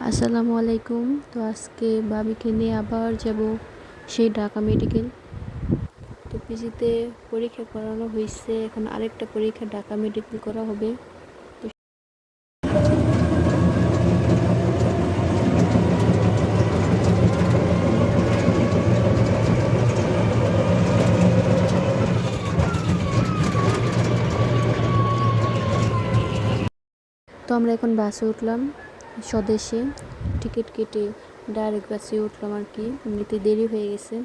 আসসালামু আলাইকুম। তো আজকে ভাবিকে নিয়ে আবার যাব সেই ঢাকা মেডিকেল। তো পিজিতে পরীক্ষা করানো হয়েছে, এখন আরেকটা পরীক্ষা ঢাকা মেডিকেল করা হবে। তো আমরা এখন বাসে উঠলাম স্বদেশে, টিকিট কেটে ডাইরেক্ট বাসে উঠলাম আর কি, এমনিতে দেরি হয়ে গেছে।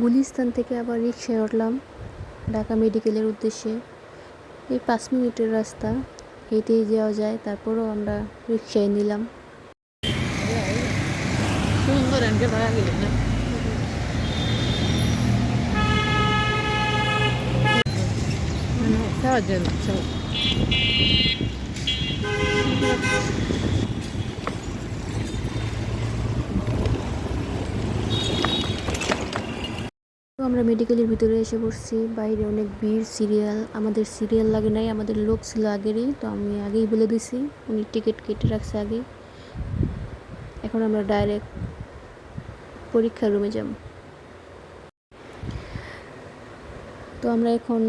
গুলিস্তান থেকে আবার রিক্সায় উঠলাম ঢাকা মেডিকেলের উদ্দেশ্যে। এই 5 মিনিটের রাস্তা, হেঁটেই যাওয়া যায়, তারপরেও আমরা রিক্সায় নিলাম। সুন্দর এনকে ভাড়া গেলেন না খাওয়ার জন্য তো আমরা মেডিকেলের ভিতরে এসে পড়ছি, বাইরে অনেক ভিড়, সিরিয়াল। আমাদের সিরিয়াল লাগে নাই, আমাদের লোক ছিল আগেরই, তো আমি আগেই বলে দিছি, উনি টিকিট কেটে রাখছে আগে। এখন আমরা ডাইরেক্ট পরীক্ষার রুমে যাব। তো আমরা এখন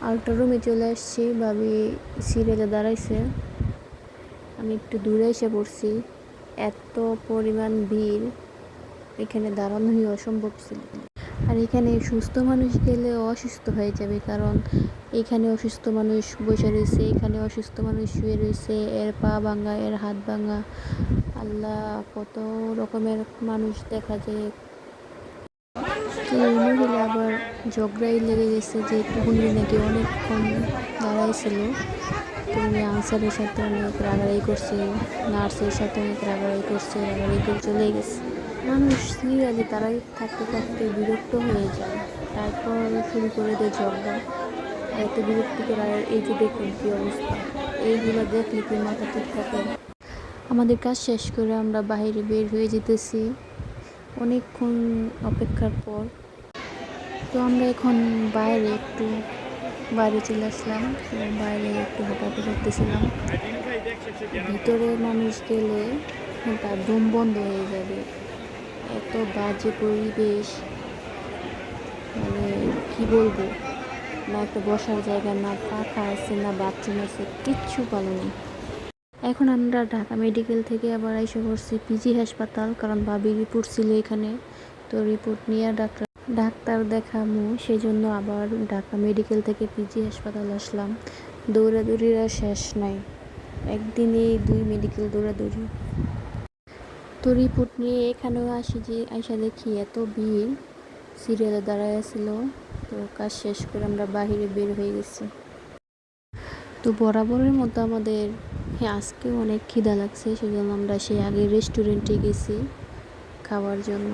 আল্ট্রা রুমে চলে আসছি, ভাবি সিরিয়ালে দাঁড়াইছে, আমি একটু দূরে এসে পড়ছি। এত পরিমাণ ভিড়, এখানে দাঁড়ানোই অসম্ভব ছিল। আর এখানে সুস্থ মানুষ গেলে অসুস্থ হয়ে যাবে, কারণ এখানে অসুস্থ মানুষ বসে রয়েছে, এখানে অসুস্থ মানুষ শুয়ে রয়েছে, এর পা ভাঙা, এর হাত ভাঙা। আল্লাহ, কত রকমের মানুষ দেখা যায়। তো এই মহিলা আবার ঝগড়াই লেগে গেছে যে একটুকুনি নাকি অনেকক্ষণ দাঁড়াইছিল। তো উনি আনসারের সাথে অনেক রাগারাগি করছে, নার্সের সাথে অনেক রাগারাগি করছে, রাগারাগি করে চলে গেছে। মানুষ সিরিয়ালে তারাই থাকতে থাকতে বিরক্ত হয়ে যায়, তারপর শুরু করে দেয় ঝগড়া। এত বিরক্তিকর। আর এই যে দেখুন কী অবস্থা, এইগুলো দেখলে কি মাথা ঠিক থাকে? আমাদের কাজ শেষ করে আমরা বাইরে বের হয়ে যেতেছি অনেকক্ষণ অপেক্ষার পর। তো আমরা এখন বাইরে চলে আসলাম, তো বাইরে একটু হাঁটাহাঁটি করতেছিলাম। ভিতরে মানুষ গেলে তার দম বন্ধ হয়ে যাবে, এত বাজে পরিবেশ, মানে কি বলবো। না একটা বসার জায়গা, না পাখা আছে, না বাথরুম আছে, কিচ্ছু ভালো নেই। এখন আমরা ঢাকা মেডিকেল থেকে আবার এসে পড়ছি পিজি হাসপাতাল, কারণ ভাবি রিপোর্ট ছিল এখানে। তো রিপোর্ট নিয়ে ডাক্তার দেখামু, সেই জন্য আবার ঢাকা মেডিকেল থেকে পিজি হাসপাতাল আসলাম। দৌড়াদৌড়ির আর শেষ নাই, একদিনেই 2 মেডিকেল দৌড়াদৌড়ি। তো রিপোর্ট নিয়ে এখানেও আইসা দেখি এত ভিড়, সিরিয়ালে দাঁড়ায় ছিল। তো কাজ শেষ করে আমরা বাহিরে বের হয়ে গেছি। তো বরাবরের মতো আমাদের আজকেও অনেক খিদা লাগছে, সেজন্য আমরা সেই আগে রেস্টুরেন্টে গেছি খাওয়ার জন্য।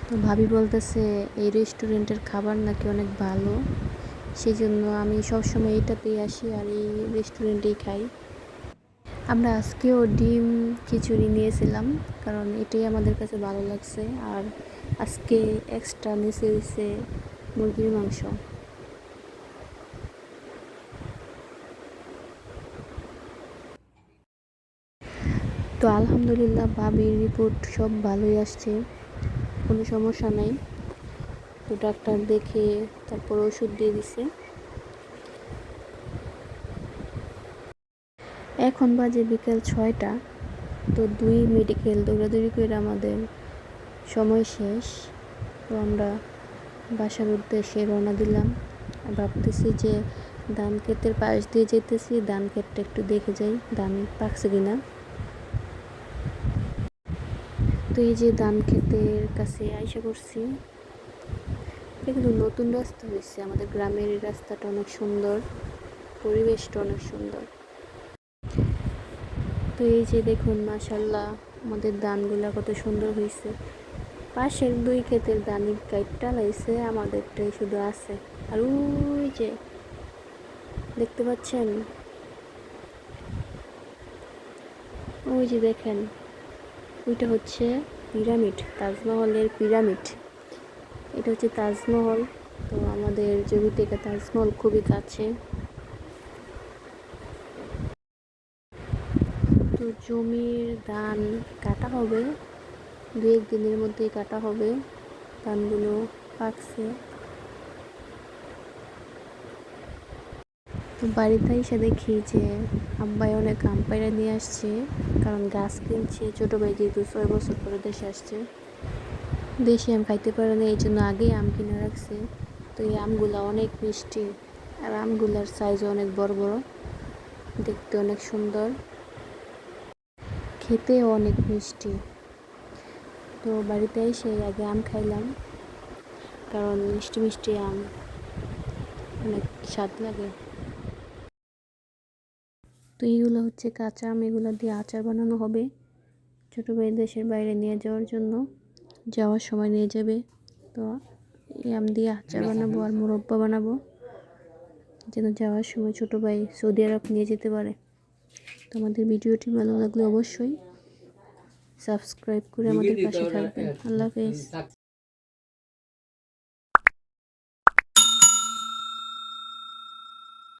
তো ভাবি বলতেছে এই রেস্টুরেন্টের খাবার নাকি অনেক ভালো, সেই জন্য আমি সবসময় এটাতেই আসি আর এই রেস্টুরেন্টেই খাই। আমরা আজকেও ডিম খিচুড়ি নিয়েছিলাম, কারণ এটাই আমাদের কাছে ভালো লাগছে। আর আজকে এক্সট্রা নিচে হয়েছে মুরগির মাংস। তো আলহামদুলিল্লাহ, ভাবির রিপোর্ট সব ভালোই আসছে, কোনো সমস্যা নাই। তো ডাক্তার দেখে তারপর ওষুধ দিয়ে দিছে। এখন বাজে বিকেল 6টা। তো 2 মেডিকেল দৌড়াদৌড়ি করে আমাদের সময় শেষ। তো আমরা বাসার উদ্দেশ্যে রওনা দিলাম। ভাবতেছি যে ধান ক্ষেতের পাশ দিয়ে যেতেছি, ধান ক্ষেতটা একটু দেখে যাই ধান পাকছে কিনা। তো এই যে ধান ক্ষেতের কাছে আইসা করছি, এগুলো নতুন রাস্তা হয়েছে, আমাদের গ্রামের এই রাস্তাটা অনেক সুন্দর, পরিবেশটা অনেক সুন্দর। তো এই যে দেখুন, মাশাল্লাহ, আমাদের ধানগুলা কত সুন্দর হয়েছে। পাশের 2 ক্ষেতের ধানি কাইটটা লাইছে, আমাদেরটাই শুধু আছে। আর ওই যে দেখতে পাচ্ছেন, ওই যে দেখেন, ওইটা হচ্ছে পিরামিড, তাজমহলের পিরামিড। এটা হচ্ছে তাজমহল। তো আমাদের জমি থেকে তাজমহল খুবই কাছে। তো জমির ধান কাটা হবে, দু এক দিনের মধ্যেই কাটা হবে। ধানগুলো পাকছে। তো বাড়িতে এসে দেখি যে আব্বাই অনেক আম পাইড়া নিয়ে আসছে, কারণ গাছ কিনছে। ছোটো ভাই যেহেতু 6 বছর পরে দেশে আসছে, দেশি আম খাইতে পারে না, এই জন্য আগেই আম কিনে রাখছে। তো এই আমগুলো অনেক মিষ্টি, আর আমগুলার সাইজও অনেক বড় বড়, দেখতে অনেক সুন্দর, খেতেও অনেক মিষ্টি। তো বাড়িতে এসে আগে আম খাইলাম, কারণ মিষ্টি মিষ্টি আম অনেক স্বাদ লাগে। তো এইগুলো হচ্ছে কাঁচা আম, এগুলো দিয়ে আচার বানানো হবে ছোটো ভাই দেশের বাইরে নিয়ে যাওয়ার জন্য, যাওয়ার সময় নিয়ে যাবে। তো এই আম দিয়ে আচার বানাবো আর মুরব্বা বানাবো, যেন যাওয়ার সময় ছোটো ভাই সৌদি আরব নিয়ে যেতে পারে। তো আমাদের ভিডিওটি ভালো লাগলে অবশ্যই সাবস্ক্রাইব করে আমাদের পাশে থাকবেন। আল্লাহ হাফেজ।